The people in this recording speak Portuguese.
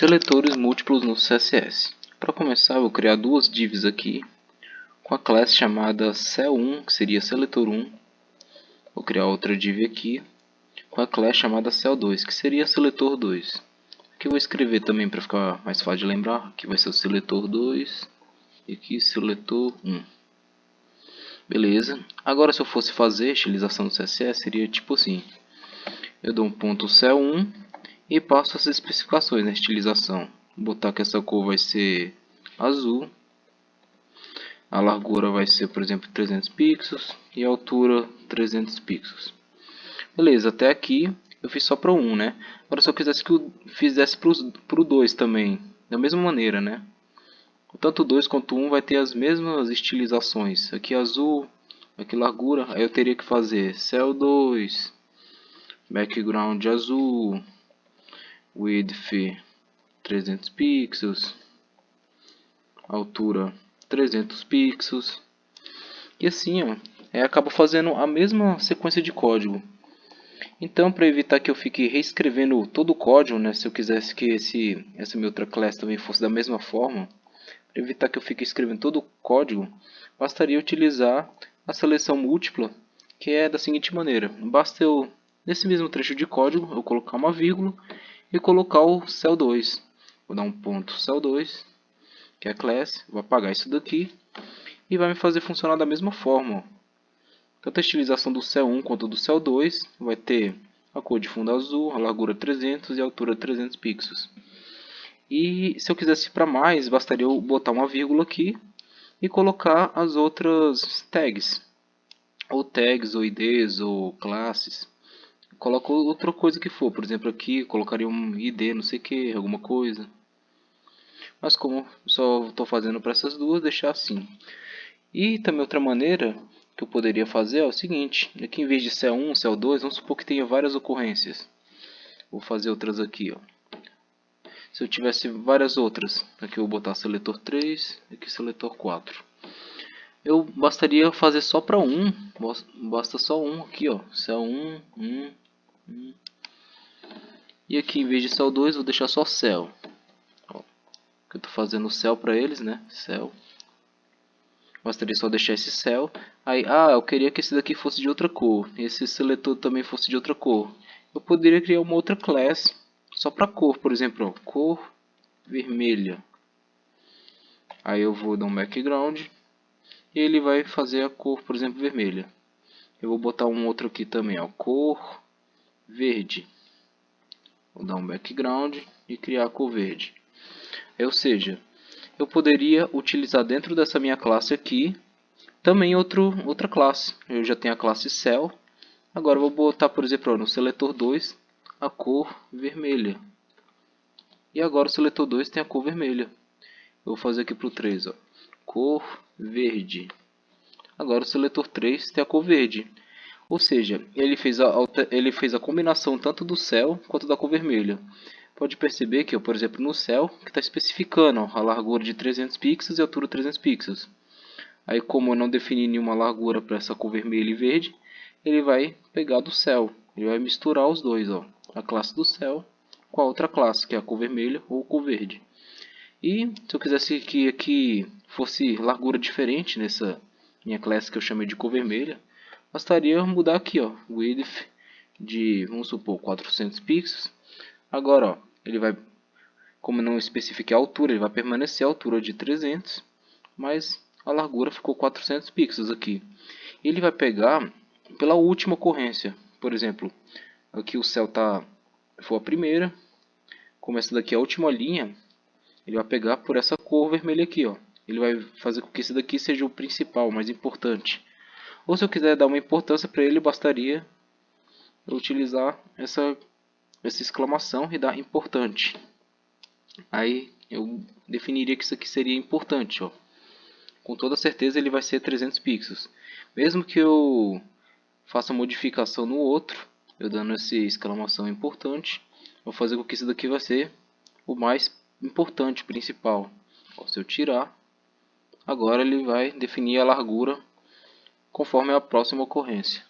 Seletores múltiplos no CSS. Para começar, eu vou criar duas divs aqui com a classe chamada cel1, que seria seletor 1. Vou criar outra div aqui com a classe chamada cel2, que seria seletor 2. Aqui eu vou escrever também para ficar mais fácil de lembrar. Aqui vai ser o seletor 2 e aqui seletor 1. Beleza. Agora, se eu fosse fazer a estilização do CSS, seria tipo assim. Eu dou um ponto cel1 e passo as especificações na estilização. Vou botar que essa cor vai ser azul. A largura vai ser, por exemplo, 300 pixels e a altura 300 pixels. Beleza, até aqui eu fiz só para o 1, né? Agora, se eu quisesse que eu fizesse para o 2 também, da mesma maneira, né? Tanto o 2 quanto o 1 vai ter as mesmas estilizações. Aqui azul, aqui largura. Aí eu teria que fazer cel2, background azul, width 300 pixels, altura 300 pixels. E assim, ó, acabo fazendo a mesma sequência de código. Então, para evitar que eu fique reescrevendo todo o código, né, se eu quisesse que essa minha outra classe também fosse da mesma forma, para evitar que eu fique escrevendo todo o código, bastaria utilizar a seleção múltipla, que é da seguinte maneira. Basta eu, nesse mesmo trecho de código, eu colocar uma vírgula e colocar o cel2. Vou dar um ponto cel2, que é a classe, vou apagar isso daqui e vai me fazer funcionar da mesma forma. Tanto a estilização do cel1 quanto do cel2 vai ter a cor de fundo azul, a largura 300 e a altura 300 pixels. E se eu quisesse para mais, bastaria eu botar uma vírgula aqui e colocar as outras tags, ou tags, ou IDs, ou classes. Coloco outra coisa que for, por exemplo aqui colocaria um ID, não sei o que, alguma coisa. Mas como só estou fazendo para essas duas, deixar assim. E também outra maneira que eu poderia fazer é o seguinte. Aqui em vez de cel1, cel2, vamos supor que tenha várias ocorrências. Vou fazer outras aqui, ó. Se eu tivesse várias outras, aqui eu vou botar seletor 3, aqui seletor 4. Eu bastaria fazer só para um, basta só um aqui, ó, cel1, 1. E aqui em vez de cel2 vou deixar só cel. Ó, eu estou fazendo o cel para eles, né? Cel. Bastaria só deixar esse cel. Aí, eu queria que esse daqui fosse de outra cor. Esse seletor também fosse de outra cor. Eu poderia criar uma outra classe só para cor, por exemplo, ó, cor vermelha. Aí eu vou dar um background e ele vai fazer a cor, por exemplo, vermelha. Eu vou botar um outro aqui também, ó, cor verde. Vou dar um background e criar a cor verde. Ou seja, eu poderia utilizar dentro dessa minha classe aqui também outra classe. Eu já tenho a classe cel. Agora eu vou botar, por exemplo, no seletor 2 a cor vermelha. E agora o seletor 2 tem a cor vermelha. Eu vou fazer aqui para o 3, ó, cor verde. Agora o seletor 3 tem a cor verde. Ou seja, ele fez a combinação tanto do cel quanto da cor vermelha. Pode perceber que, por exemplo, no cel, que está especificando a largura de 300 pixels e a altura 300 pixels. Aí, como eu não defini nenhuma largura para essa cor vermelha e verde, ele vai pegar do cel. Ele vai misturar os dois, ó, a classe do cel com a outra classe, que é a cor vermelha ou cor verde. E se eu quisesse que aqui fosse largura diferente nessa minha classe que eu chamei de cor vermelha, bastaria mudar aqui, ó, width de, vamos supor, 400 pixels. Agora, ó, ele vai, como não especifiquei a altura, ele vai permanecer a altura de 300, mas a largura ficou 400 pixels aqui. Ele vai pegar pela última ocorrência. Por exemplo, aqui o cel foi a primeira, como essa daqui é a última linha, ele vai pegar por essa cor vermelha aqui, ó. Ele vai fazer com que esse daqui seja o principal, o mais importante. Ou se eu quiser dar uma importância para ele, bastaria eu utilizar essa exclamação e dar importante. Aí eu definiria que isso aqui seria importante, ó. Com toda certeza ele vai ser 300 pixels. Mesmo que eu faça modificação no outro, eu dando essa exclamação importante, vou fazer com que isso daqui vai ser o mais importante, principal. Ó, se eu tirar, agora ele vai definir a largura conforme a próxima ocorrência.